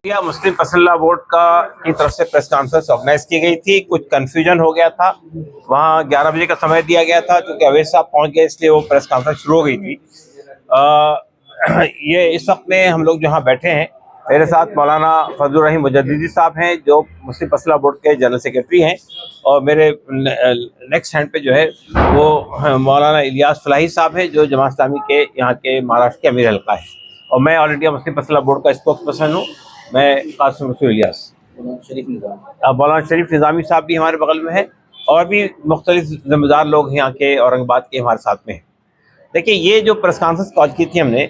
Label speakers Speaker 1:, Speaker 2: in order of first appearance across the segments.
Speaker 1: India Muslim पसंदीदा board की तरफ से प्रेस कॉन्फ्रेंस ऑर्गेनाइज की गई थी। कुछ कंफ्यूजन हो गया था, वहाँ 11 बजे का समय दिया गया था, क्योंकि अवैध साहब पहुंच गए इसलिए वो प्रेस कॉन्फ्रेंस शुरू हो गई थी। ये इस वक्त में हम लोग जहाँ बैठे हैं, मेरे साथ मौलाना फजलुर रहीम मुजद्दिदी साहब हैं जो मुस्लिम पसंदीदा बोर्ड के जनरल सेक्रेटरी हैं, और मेरे नेक्स्ट हैंड पे जो है वो मौलाना इलियास फलाही साहब हैं जो जमात इस्लामी के यहाँ के महाराष्ट्र के अमीर हल्का है, और मैं ऑल इंडिया मुस्लिम पसंदीदा बोर्ड का स्पोक्स पर्सन हूँ। मैं कासिम रसूल इलियास। मौलाना शरीफ निज़ामी साहब भी हमारे बगल में है, और भी मुख्तलिफ जिम्मेदार लोग यहाँ के औरंगाबाद के हमारे साथ में हैं। देखिए, ये जो प्रेस कॉन्फ्रेंस कॉल की थी हमने,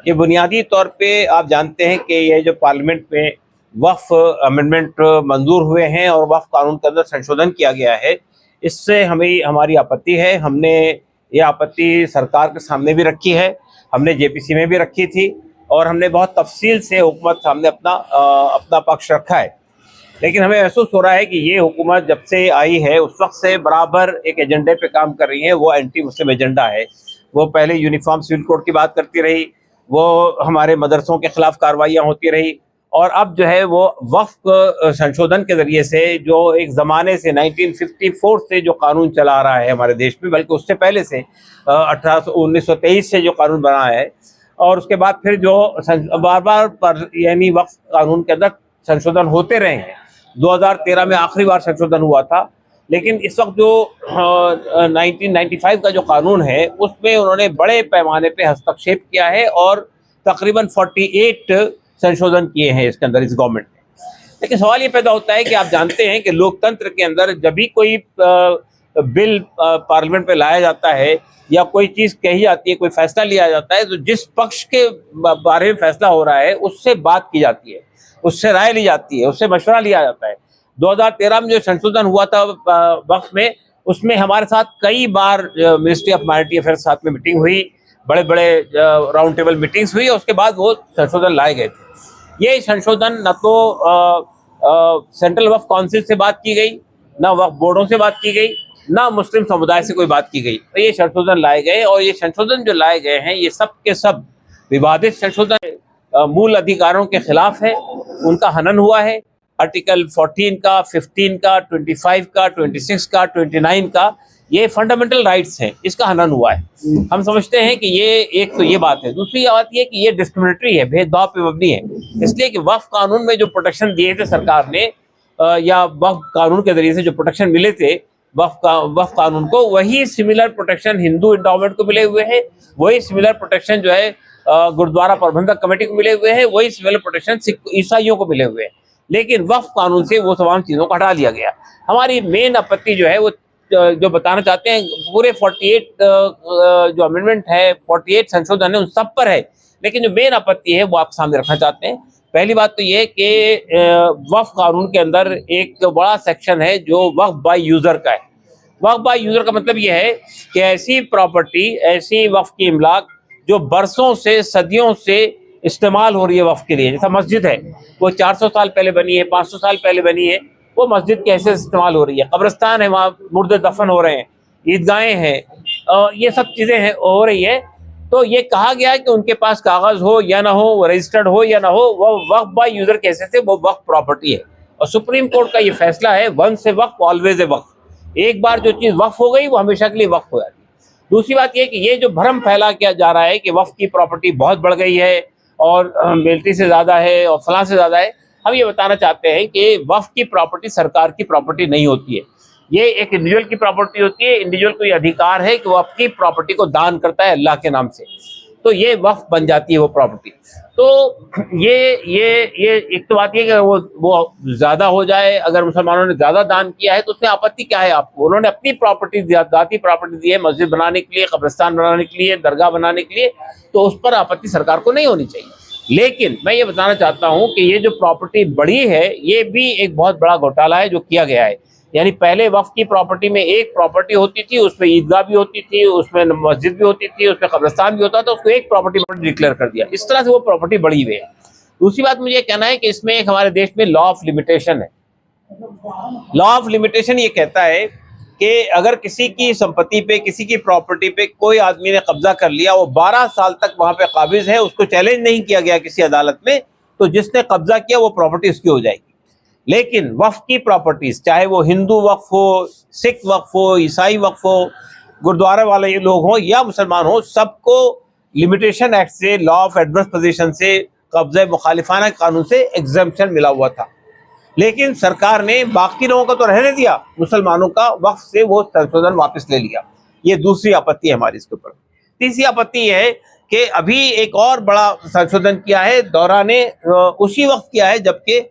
Speaker 1: ये बुनियादी तौर पे आप जानते हैं कि ये जो पार्लियामेंट में वक्फ अमेंडमेंट मंजूर हुए हैं और वक्फ कानून के अंदर संशोधन किया गया है, इससे हमारी आपत्ति है। हमने ये आपत्ति सरकार के सामने भी रखी है, हमने जेपीसी में भी रखी थी, और हमने बहुत तफसील से हुकूमत सामने अपना पक्ष रखा है। लेकिन हमें महसूस हो रहा है कि ये हुकूमत जब से आई है उस वक्त से बराबर एक एजेंडे पे काम कर रही है, वो एंटी मुस्लिम एजेंडा है। वो पहले यूनिफॉर्म सिविल कोड की बात करती रही, वो हमारे मदरसों के खिलाफ कार्रवाइयाँ होती रही, और अब जो है वो वक्फ संशोधन के ज़रिए से जो एक ज़माने से 1954 से जो कानून चला आ रहा है हमारे देश में, बल्कि उससे पहले से 1923 से जो कानून बना है, और उसके बाद फिर जो बार बार पर यानी वक्फ कानून के अंदर संशोधन होते रहे हैं। 2013 में आखिरी बार संशोधन हुआ था, लेकिन इस वक्त जो 1995 का जो कानून है उसमें उन्होंने बड़े पैमाने पे हस्तक्षेप किया है, और तकरीबन 48 संशोधन किए हैं इसके अंदर इस गवर्नमेंट ने। लेकिन सवाल ये पैदा होता है कि आप जानते हैं कि लोकतंत्र के अंदर जब भी कोई बिल पार्लियामेंट पे लाया जाता है या कोई चीज़ कही जाती है, कोई फैसला लिया जाता है, तो जिस पक्ष के बारे में फैसला हो रहा है उससे बात की जाती है, उससे राय ली जाती है, उससे मशवरा लिया जाता है। 2013 में जो संशोधन हुआ था वक्त में, उसमें हमारे साथ कई बार मिनिस्ट्री ऑफ माइनॉरिटी अफेयर्स साथ में मीटिंग हुई, बड़े बड़े राउंड टेबल मीटिंग्स हुई, और उसके बाद वो संशोधन लाए गए थे। ये संशोधन न तो सेंट्रल वक्फ काउंसिल से बात की गई, ना वक्फ बोर्डों से बात की गई, ना मुस्लिम समुदाय से कोई बात की गई, तो ये संशोधन लाए गए। और ये संशोधन जो लाए गए हैं ये सब के सब विवादित संशोधन, मूल अधिकारों के खिलाफ है, उनका हनन हुआ है। आर्टिकल 14 का, 15 का, 25 का, 26 का, 29 का, ये फंडामेंटल राइट्स हैं, इसका हनन हुआ है। हम समझते हैं कि ये एक तो ये बात है। दूसरी बात ये कि ये डिस्क्रिमिनेटरी है, भेदभाव पे मबनी है, इसलिए कि वक्फ कानून में जो प्रोटेक्शन दिए थे सरकार ने, या वक्फ कानून के जरिए से जो प्रोटेक्शन मिले थे वक्फ कानून को, वही सिमिलर प्रोटेक्शन हिंदू एंडाउमेंट को मिले हुए हैं, वही सिमिलर प्रोटेक्शन जो है गुरुद्वारा प्रबंधक कमेटी को मिले हुए हैं, वही सिमिलर प्रोटेक्शन ईसाइयों को मिले हुए हैं। लेकिन वक्फ कानून से वो तमाम चीज़ों को हटा लिया गया। हमारी मेन आपत्ति जो है वो जो बताना चाहते हैं, पूरे 48 जो अमेंडमेंट है, 48 संशोधन है, उन सब पर है। लेकिन जो मेन आपत्ति है वो आप सामने रखना चाहते हैं। पहली बात तो ये कि वक्फ कानून के अंदर एक बड़ा सेक्शन है जो वक्फ बाय यूज़र का है। वक्फ बाय यूज़र का मतलब ये है कि ऐसी प्रॉपर्टी, ऐसी वक्फ की इमलाक जो बरसों से, सदियों से इस्तेमाल हो रही है वक्फ के लिए। जैसा मस्जिद है, वो 400 साल पहले बनी है, 500 साल पहले बनी है, वो मस्जिद के ऐसे इस्तेमाल हो रही है। कब्रिस्तान है, वहाँ मुर्दे दफन हो रहे हैं, ईदगाहें हैं, ये सब चीज़ें हैं हो रही है। तो ये कहा गया है कि उनके पास कागज़ हो या ना हो, वो रजिस्टर्ड हो या ना हो, वो वक्फ बाय यूज़र कैसे थे, वो वक्फ प्रॉपर्टी है। और सुप्रीम कोर्ट का ये फैसला है, once a Waqf always a वक्फ। एक बार जो चीज़ वक्फ हो गई वो हमेशा के लिए वक्फ हो जाती है। दूसरी बात ये कि ये जो भ्रम फैला किया जा रहा है कि वक्फ की प्रॉपर्टी बहुत बढ़ गई है और मिलिट्री से ज़्यादा है और फलां से ज़्यादा है, हम ये बताना चाहते हैं कि वक्फ की प्रॉपर्टी सरकार की प्रॉपर्टी नहीं होती है। ये एक इंडिविजुअल की प्रॉपर्टी होती है। इंडिविजुअल को ये अधिकार है कि वो अपनी प्रॉपर्टी को दान करता है अल्लाह के नाम से, तो ये वक्फ बन जाती है वो प्रॉपर्टी। तो ये एक तो बात ये कि वो ज़्यादा हो जाए, अगर मुसलमानों ने ज़्यादा दान किया है तो उसमें आपत्ति क्या है आपको? उन्होंने अपनी प्रॉपर्टी, जाती प्रॉपर्टी दी है मस्जिद बनाने के लिए, कब्रिस्तान बनाने के लिए, दरगाह बनाने के लिए, तो उस पर आपत्ति सरकार को नहीं होनी चाहिए। लेकिन मैं ये बताना चाहता हूँ कि ये जो प्रॉपर्टी बढ़ी है, ये भी एक बहुत बड़ा घोटाला है जो किया गया है। यानी पहले वक्फ की प्रॉपर्टी में एक प्रॉपर्टी होती थी, उसमें ईदगाह भी होती थी, उसमें मस्जिद भी होती थी, उसमें कब्रिस्तान भी होता था, उसको एक प्रॉपर्टी डिक्लेयर कर दिया। इस तरह से वो प्रॉपर्टी बढ़ी हुई है। दूसरी बात मुझे कहना है कि इसमें एक हमारे देश में लॉ ऑफ लिमिटेशन है। लॉ ऑफ लिमिटेशन ये कहता है कि अगर किसी की संपत्ति पे, किसी की प्रॉपर्टी पे कोई आदमी ने कब्जा कर लिया, वो 12 साल तक वहां पे काबिज है, उसको चैलेंज नहीं किया गया किसी अदालत में, तो जिसने कब्जा किया वो प्रॉपर्टी उसकी हो जाएगी। लेकिन वक्फ की प्रॉपर्टीज, चाहे वो हिंदू वक्फ हो, सिख वक्फ हो, ईसाई वक्फ हो, गुरुद्वारा वाले लोग हों या मुसलमान हो, सबको लिमिटेशन एक्ट से, लॉ ऑफ एडवर्स पोजीशन से, कब्जा मुखालिफाना कानून से एग्जम्पशन मिला हुआ था। लेकिन सरकार ने बाकी लोगों का तो रहने दिया, मुसलमानों का वक्फ से वो संशोधन वापस ले लिया। ये दूसरी आपत्ति है हमारी इसके ऊपर। तीसरी आपत्ति है कि अभी एक और बड़ा संशोधन किया है, दौराने उसी वक्त किया है जबकि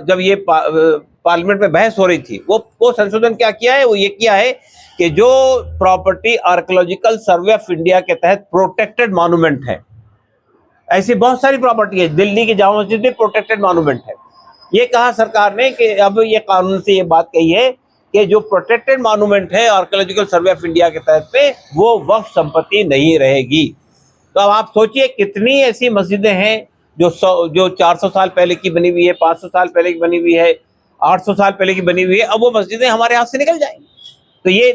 Speaker 1: जब ये पार्लियामेंट में बहस हो रही थी, वो संशोधन क्या किया है, वो ये किया है कि जो property archaeological survey of India के तहत प्रोटेक्टेड मॉन्यूमेंट है, ऐसी बहुत सारी प्रॉपर्टी है, दिल्ली की जामा मस्जिद में प्रोटेक्टेड मॉन्यूमेंट है। ये कहा सरकार ने कि अब ये कानून से ये बात कही है कि जो प्रोटेक्टेड मॉन्यूमेंट है आर्कियोलॉजिकल सर्वे ऑफ इंडिया के तहत पे, वो वक्फ संपत्ति नहीं रहेगी। तो अब आप सोचिए कितनी ऐसी मस्जिदें हैं जो 400 साल पहले की बनी हुई है, 500 साल पहले की बनी हुई है, 800 साल पहले की बनी हुई है, अब वो मस्जिदें हमारे हाथ से निकल जाएंगी। तो ये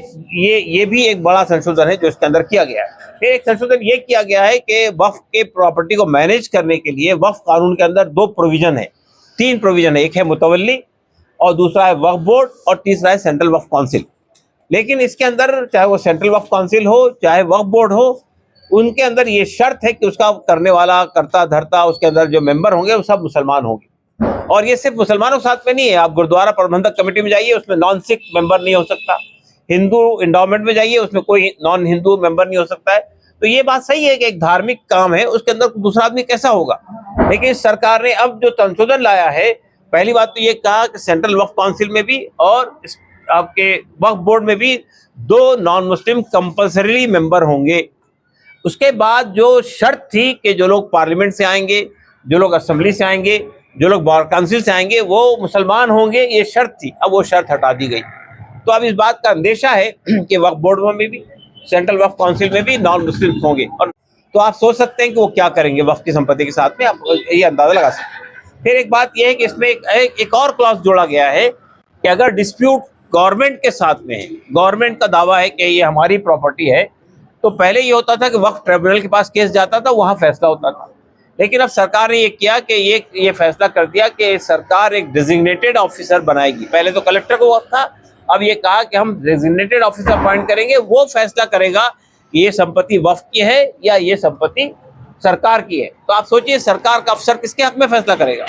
Speaker 1: भी एक बड़ा संशोधन है जो इसके अंदर किया गया है। फिर एक संशोधन ये किया गया है कि वक्फ के प्रॉपर्टी को मैनेज करने के लिए वक्फ कानून के अंदर 2 प्रोविजन है, 3 प्रोविजन है। एक है मुतवल्ली, और दूसरा है वक्फ बोर्ड, और तीसरा है सेंट्रल वक्फ काउंसिल। लेकिन इसके अंदर चाहे वो सेंट्रल वक्फ काउंसिल हो चाहे वक्फ बोर्ड हो, उनके अंदर ये शर्त है कि उसका करने वाला, करता धरता, उसके अंदर जो मेंबर होंगे वो सब मुसलमान होंगे। और ये सिर्फ मुसलमानों के साथ में नहीं है, आप गुरुद्वारा प्रबंधक कमेटी में जाइए, उसमें नॉन सिख मेंबर नहीं हो सकता। हिंदू इंडोमेंट में जाइए, उसमें कोई नॉन हिंदू मेंबर नहीं हो सकता है। तो ये बात सही है कि एक धार्मिक काम है, उसके अंदर दूसरा आदमी कैसा होगा। लेकिन सरकार ने अब जो संशोधन लाया है, पहली बात तो ये कहा कि सेंट्रल वक्फ काउंसिल में भी और आपके वक्फ बोर्ड में भी 2 नॉन मुस्लिम कंपल्सरी मेंबर होंगे। उसके बाद जो शर्त थी कि जो लोग पार्लियामेंट से आएंगे, जो लोग असेंबली से आएंगे, जो लोग बार काउंसिल से आएंगे, वो मुसलमान होंगे, ये शर्त थी। अब वो शर्त हटा दी गई। तो अब इस बात का अंदेशा है कि वक्फ बोर्ड में भी, सेंट्रल वक्फ काउंसिल में भी नॉन मुस्लिम होंगे। और तो आप सोच सकते हैं कि वो क्या करेंगे वक्फ की संपत्ति के साथ में, आप ये अंदाजा लगा सकते हैं। फिर एक बात यह है कि इसमें एक और क्लॉज जोड़ा गया है कि अगर डिस्प्यूट गवर्नमेंट के साथ में है, गवर्नमेंट का दावा है कि ये हमारी प्रॉपर्टी है, तो पहले ये होता था कि वक्फ ट्रिब्यूनल के पास केस जाता था, वहां फैसला होता था। लेकिन अब सरकार ने ये किया कि ये फैसला कर दिया कि सरकार एक डेजिग्नेटेड ऑफिसर बनाएगी। पहले तो कलेक्टर को वक्त था, अब ये कहा कि हम डेजिग्नेटेड ऑफिसर अपॉइंट करेंगे, वो फैसला करेगा कि ये संपत्ति वक्फ की है या ये संपत्ति सरकार की है। तो आप सोचिए सरकार का अफसर किसके हक में फैसला करेगा,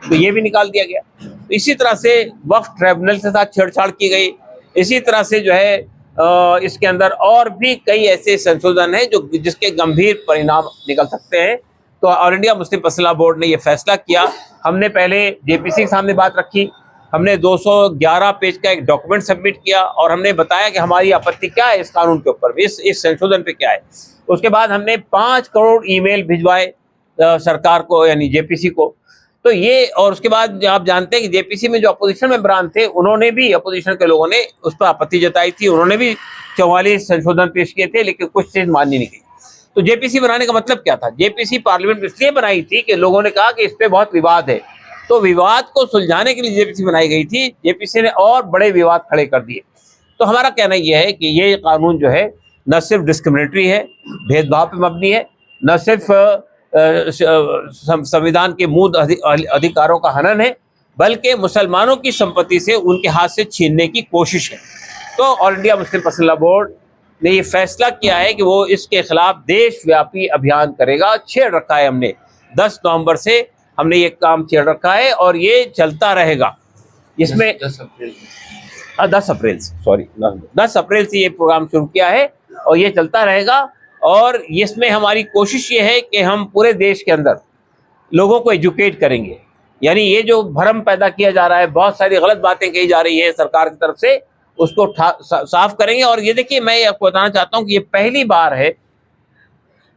Speaker 1: तो ये भी निकाल दिया गया। तो इसी तरह से वक्फ ट्रिब्यूनल के साथ छेड़छाड़ की गई। इसी तरह से जो है इसके अंदर और भी कई ऐसे संशोधन हैं जो जिसके गंभीर परिणाम निकल सकते हैं। तो ऑल इंडिया मुस्लिम पसला बोर्ड ने ये फैसला किया। हमने पहले जेपीसी के सामने बात रखी, हमने 211 पेज का एक डॉक्यूमेंट सबमिट किया और हमने बताया कि हमारी आपत्ति क्या है इस कानून के ऊपर, इस संशोधन पे क्या है। उसके बाद हमने 5 करोड़ ईमेल भिजवाए सरकार को, यानी जेपीसी को। तो ये, और उसके बाद आप जानते हैं कि जेपीसी में जो अपोजिशन मेंबरान थे, उन्होंने भी, अपोजिशन के लोगों ने उस पर आपत्ति जताई थी, उन्होंने भी 44 संशोधन पेश किए थे, लेकिन कुछ चीज माननी नहीं गई। तो जेपीसी बनाने का मतलब क्या था? जेपीसी पार्लियामेंट में इसलिए बनाई थी कि लोगों ने कहा कि इस पे बहुत विवाद है, तो विवाद को सुलझाने के लिए जेपीसी बनाई गई थी। जेपीसी ने और बड़े विवाद खड़े कर दिए। तो हमारा कहना यह है कि ये कानून जो है न सिर्फ डिस्क्रिमिनेटरी है, भेदभाव पे मबनी है, न सिर्फ संविधान के मूल अधिकारों का हनन है, बल्कि मुसलमानों की संपत्ति से उनके हाथ से छीनने की कोशिश है। तो ऑल इंडिया मुस्लिम पसला बोर्ड ने ये फैसला किया है कि वो इसके खिलाफ देशव्यापी अभियान करेगा। छेड़ रखा है हमने, 10 नवंबर से हमने ये काम छेड़ रखा है और ये चलता रहेगा। इसमें 10 अप्रैल से ये प्रोग्राम शुरू किया है और ये चलता रहेगा। और इसमें हमारी कोशिश ये है कि हम पूरे देश के अंदर लोगों को एजुकेट करेंगे। यानी ये जो भ्रम पैदा किया जा रहा है, बहुत सारी गलत बातें कही जा रही है सरकार की तरफ से, उसको साफ करेंगे। और ये देखिए, मैं आपको बताना चाहता हूँ कि ये पहली बार है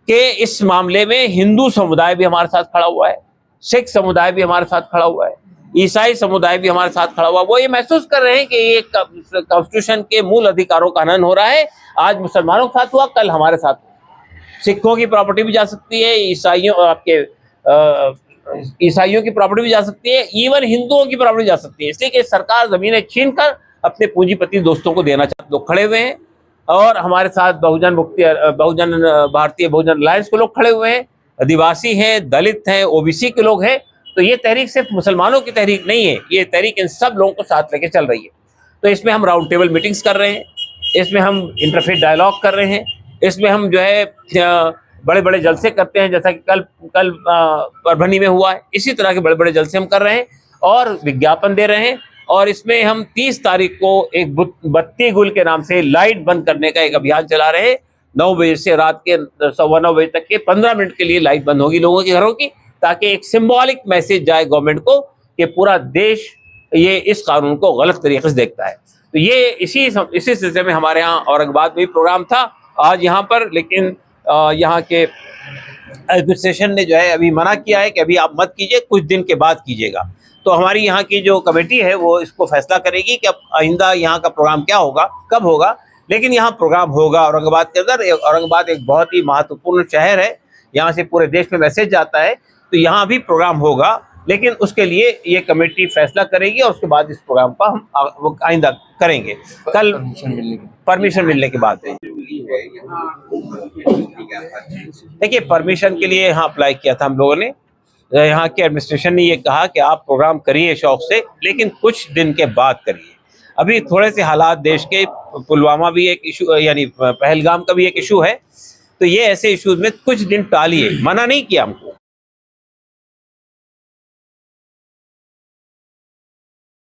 Speaker 1: कि इस मामले में हिंदू समुदाय भी हमारे साथ खड़ा हुआ है, सिख समुदाय भी हमारे साथ खड़ा हुआ है, ईसाई समुदाय भी हमारे साथ खड़ा हुआ। वो ये महसूस कर रहे हैं कि ये कॉन्स्टिट्यूशन के मूल अधिकारों का हनन हो रहा है। आज मुसलमानों के साथ हुआ, कल हमारे साथ। सिखों की प्रॉपर्टी भी जा सकती है, ईसाइयों की प्रॉपर्टी भी जा सकती है, इवन हिंदुओं की प्रॉपर्टी जा सकती है। इसलिए कि सरकार जमीनें छीन कर अपने पूंजीपति दोस्तों को देना चाहते, लोग खड़े हुए हैं। और हमारे साथ भारतीय बहुजन अलायंस के लोग खड़े हुए हैं, आदिवासी हैं, दलित हैं, ओबीसी के लोग हैं। तो ये तहरीक सिर्फ मुसलमानों की तहरीक नहीं है, ये तहरीक इन सब लोगों को साथ लेके चल रही है। तो इसमें हम राउंड टेबल मीटिंग्स कर रहे हैं, इसमें हम इंटरफेथ डायलॉग कर रहे हैं, इसमें हम जो है बड़े बड़े जलसे करते हैं, जैसा कि कल परभनी में हुआ है, इसी तरह के बड़े बड़े जलसे हम कर रहे हैं और विज्ञापन दे रहे हैं। और इसमें हम 30 तारीख को एक बत्ती गुल के नाम से लाइट बंद करने का एक अभियान चला रहे हैं। 9 बजे से रात के 9:15 बजे तक के 15 मिनट के लिए लाइट बंद होगी लोगों के घरों की, ताकि एक सिंबॉलिक मैसेज जाए गवर्नमेंट को कि पूरा देश ये इस कानून को गलत तरीके से देखता है। तो ये इसी सिलसिले में हमारे यहाँ औरंगाबाद में भी प्रोग्राम था आज यहाँ पर, लेकिन यहाँ के एडमिनिस्ट्रेशन ने जो है अभी मना किया है कि अभी आप मत कीजिए, कुछ दिन के बाद कीजिएगा। तो हमारी यहाँ की जो कमेटी है वो इसको फैसला करेगी कि अब आइंदा यहाँ का प्रोग्राम क्या होगा, कब होगा, लेकिन यहाँ प्रोग्राम होगा औरंगाबाद के अंदर। औरंगाबाद एक बहुत ही महत्वपूर्ण शहर है, यहाँ से पूरे देश में मैसेज जाता है, तो यहाँ भी प्रोग्राम होगा, लेकिन उसके लिए ये कमेटी फैसला करेगी और उसके बाद इस प्रोग्राम का हम आइंदा करेंगे। कल परमिशन मिलने के बाद देखिए, परमिशन के लिए यहाँ अप्लाई किया था हम लोगों ने। यहाँ के एडमिनिस्ट्रेशन ने ये कहा कि आप प्रोग्राम करिए शौक से, लेकिन कुछ दिन के बाद करिए। अभी थोड़े से हालात देश के, पुलवामा भी एक इशू, यानी पहलगाम का भी एक इशू है, तो ये ऐसे इश्यूज में कुछ दिन टालिए, मना नहीं किया हमको,